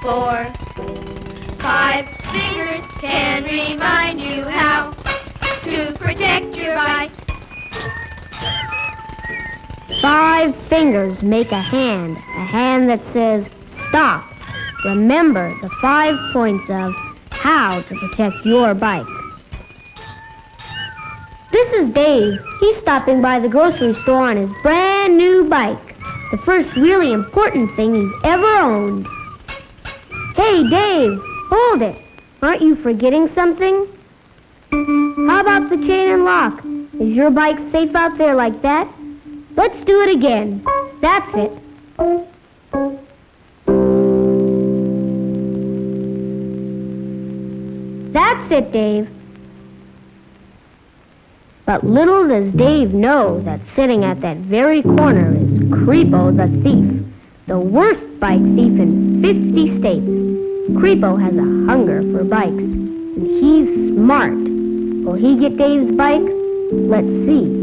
4. 5 fingers can remind you how to protect your bike. 5 fingers make a hand that says stop. Remember the 5 points of how to protect your bike. This is Dave. He's stopping by the grocery store on his brand new bike. The first really important thing he's ever owned. Hey, Dave, hold it. Aren't you forgetting something? How about the chain and lock? Is your bike safe out there like that? Let's do it again. That's it. That's it, Dave. But little does Dave know that sitting at that very corner is Creo the thief, the worst bike thief in 50 states. Creo has a hunger for bikes, and he's smart. Will he get Dave's bike? Let's see.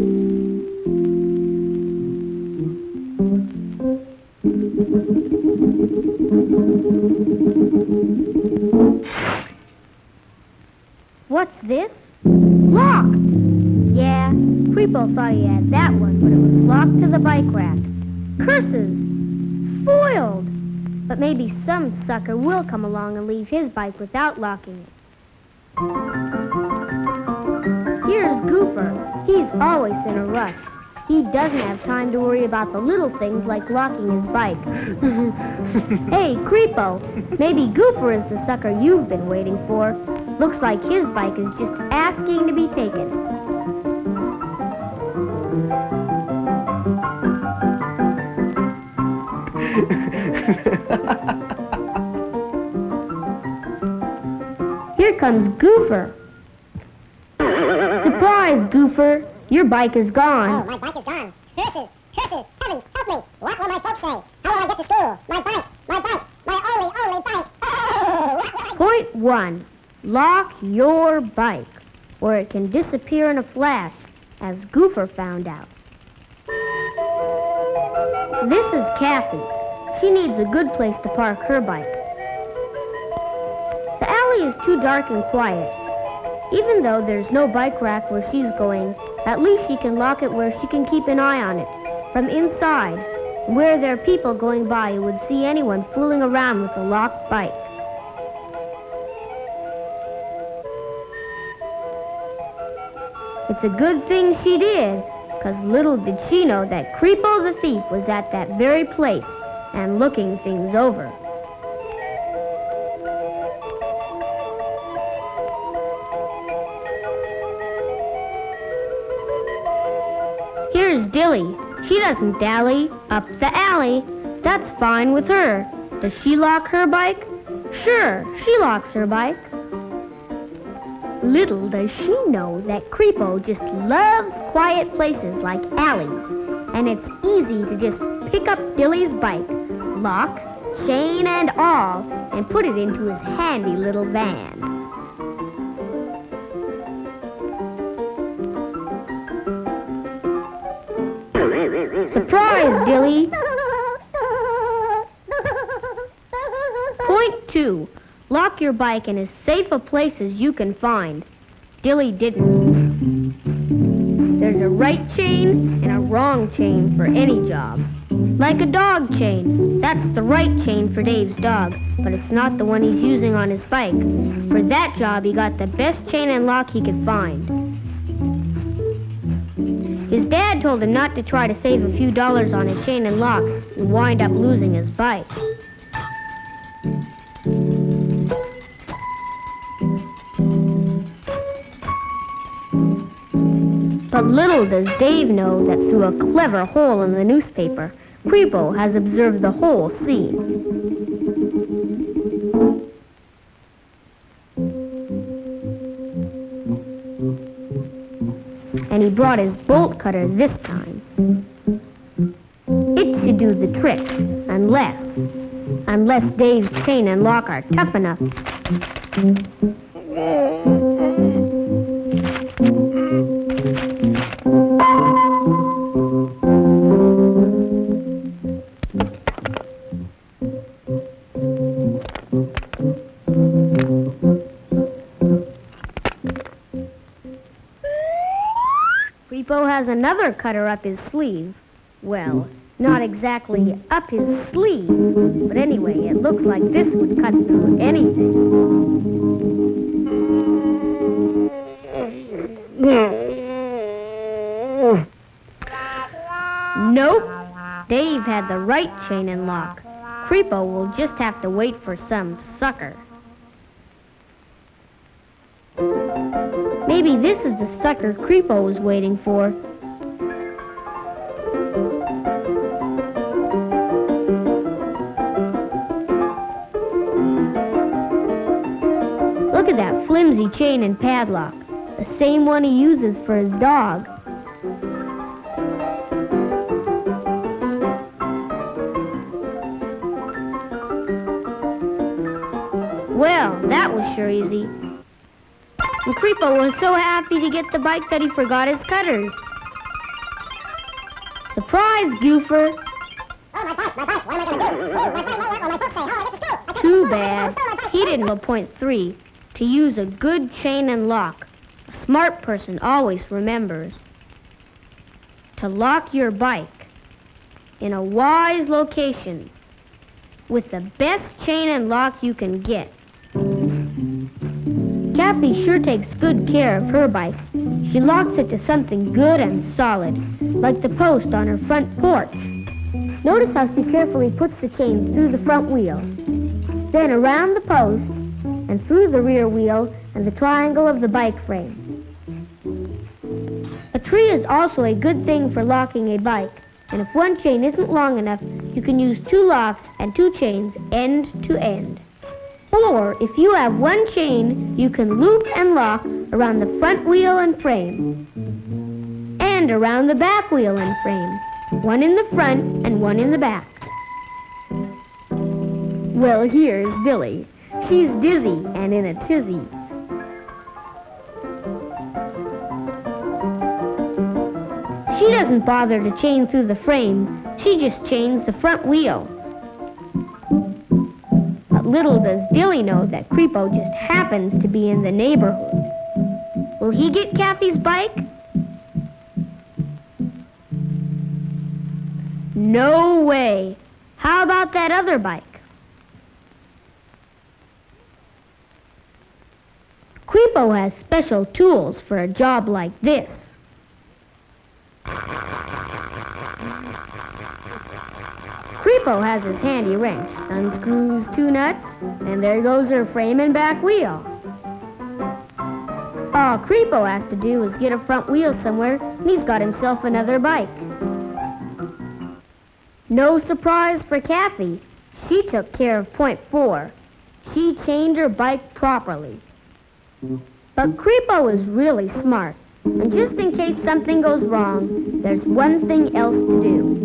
What's this? Locked! Yeah, Creo thought he had that one, but it was locked to the bike rack. Curses! Foiled! But maybe some sucker will come along and leave his bike without locking it. Here's Goofer. He's always in a rush. He doesn't have time to worry about the little things like locking his bike. Hey, Creo, maybe Goofer is the sucker you've been waiting for. Looks like his bike is just asking to be taken. Here comes Goofer. Surprise, Goofer! Your bike is gone. Oh, my bike is gone. Curses! Curses! Heavens, help me! What will my folks say? How will I get to school? My bike! My bike! My only bike! Oh! Point 1. Lock your bike, or it can disappear in a flash, as Goofer found out. This is Kathy. She needs a good place to park her bike. The alley is too dark and quiet. Even though there's no bike rack where she's going, at least she can lock it where she can keep an eye on it, from inside, where there are people going by who would see anyone fooling around with a locked bike. It's a good thing she did, because little did she know that Creo the thief was at that very place and looking things over. Here's Dilly. She doesn't dally. Up the alley. That's fine with her. Does she lock her bike? Sure, she locks her bike. Little does she know that Creo just loves quiet places like alleys, and it's easy to just pick up Dilly's bike, lock, chain, and all, and put it into his handy little van. Surprise, Dilly! Point 2. Lock your bike in as safe a place as you can find. Dilly didn't. There's a right chain and a wrong chain for any job. Like a dog chain. That's the right chain for Dave's dog, but it's not the one he's using on his bike. For that job, he got the best chain and lock he could find. His dad told him not to try to save a few dollars on a chain and lock and wind up losing his bike. But little does Dave know that through a clever hole in the newspaper, Creo has observed the whole scene. And he brought his bolt cutter this time. It should do the trick, unless Dave's chain and lock are tough enough. has another cutter up his sleeve. Well, not exactly up his sleeve, but anyway, it looks like this would cut through anything. Nope. Dave had the right chain and lock. Creo will just have to wait for some sucker. Maybe this is the sucker Creo was waiting for. Look at that flimsy chain and padlock, the same one he uses for his dog. Well, that was sure easy. And Creo was so happy to get the bike that he forgot his cutters. Surprise, Goofer! Oh, my bike! What am I going to do? My bike, what will my folks say? How will I get to school? Too bad. He didn't know point 3, to use a good chain and lock. A smart person always remembers to lock your bike in a wise location with the best chain and lock you can get. Kathy sure takes good care of her bike. She locks it to something good and solid, like the post on her front porch. Notice how she carefully puts the chains through the front wheel, then around the post, and through the rear wheel and the triangle of the bike frame. A tree is also a good thing for locking a bike, and if one chain isn't long enough, you can use 2 locks and 2 chains end to end. Or, if you have one chain, you can loop and lock around the front wheel and frame, and around the back wheel and frame, one in the front and one in the back. Well, here's Dilly. She's dizzy and in a tizzy. She doesn't bother to chain through the frame. She just chains the front wheel. But little does Dilly know that Creo just happens to be in the neighborhood. Will he get Kathy's bike? No way. How about that other bike? Creo has special tools for a job like this. Creo has his handy wrench, unscrews 2 nuts, and there goes her frame and back wheel. All Creo has to do is get a front wheel somewhere, and he's got himself another bike. No surprise for Kathy. She took care of point 4. She chained her bike properly. But Creo is really smart, and just in case something goes wrong, there's one thing else to do.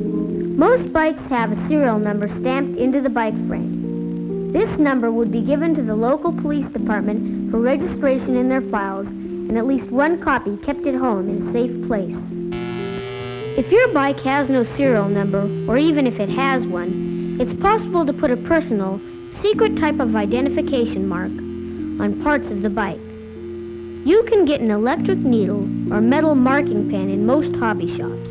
Most bikes have a serial number stamped into the bike frame. This number would be given to the local police department for registration in their files, and at least one copy kept at home in a safe place. If your bike has no serial number, or even if it has one, it's possible to put a personal, secret type of identification mark on parts of the bike. You can get an electric needle or metal marking pen in most hobby shops.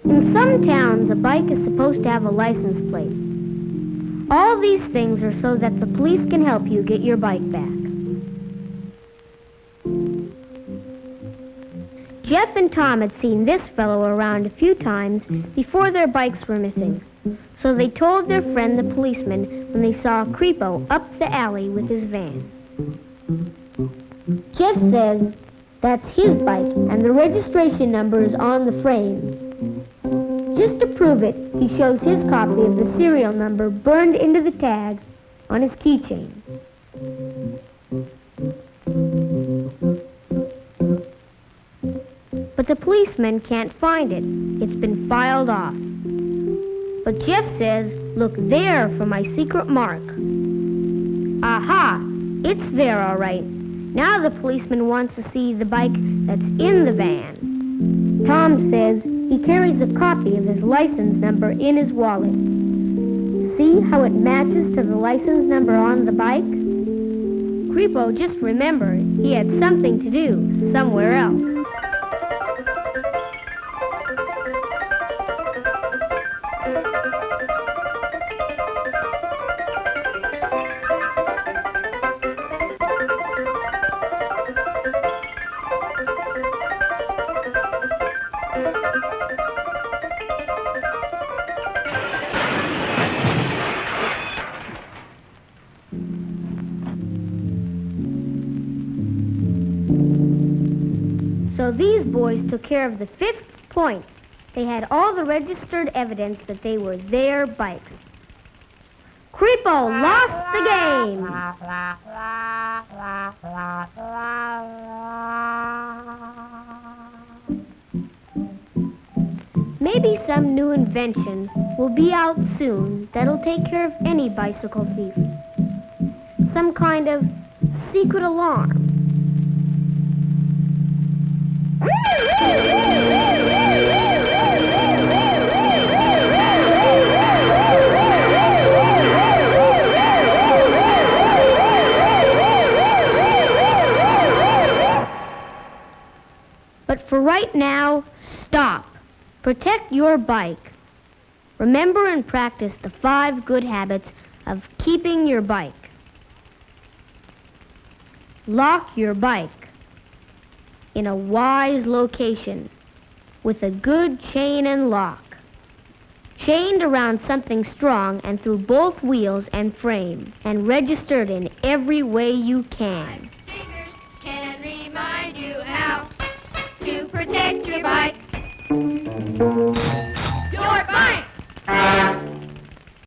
In some towns, a bike is supposed to have a license plate. All these things are so that the police can help you get your bike back. Jeff and Tom had seen this fellow around a few times before their bikes were missing, so they told their friend the policeman when they saw Creo up the alley with his van. Jeff says that's his bike and the registration number is on the frame. Just to prove it, he shows his copy of the serial number burned into the tag on his keychain. But the policeman can't find it. It's been filed off. But Jeff says, look there for my secret mark. Aha! It's there all right. Now the policeman wants to see the bike that's in the van. Tom says he carries a copy of his license number in his wallet. See how it matches to the license number on the bike? Creo just remembered he had something to do somewhere else. So these boys took care of the fifth point. They had all the registered evidence that they were their bikes. Creepo lost the game. Maybe some new invention will be out soon that'll take care of any bicycle thief. Some kind of secret alarm. But for right now, stop. Protect your bike. Remember and practice the 5 good habits of keeping your bike. Lock your bike in a wise location with a good chain and lock, chained around something strong and through both wheels and frame, and registered in every way you can. Fingers can remind you how to protect your bike.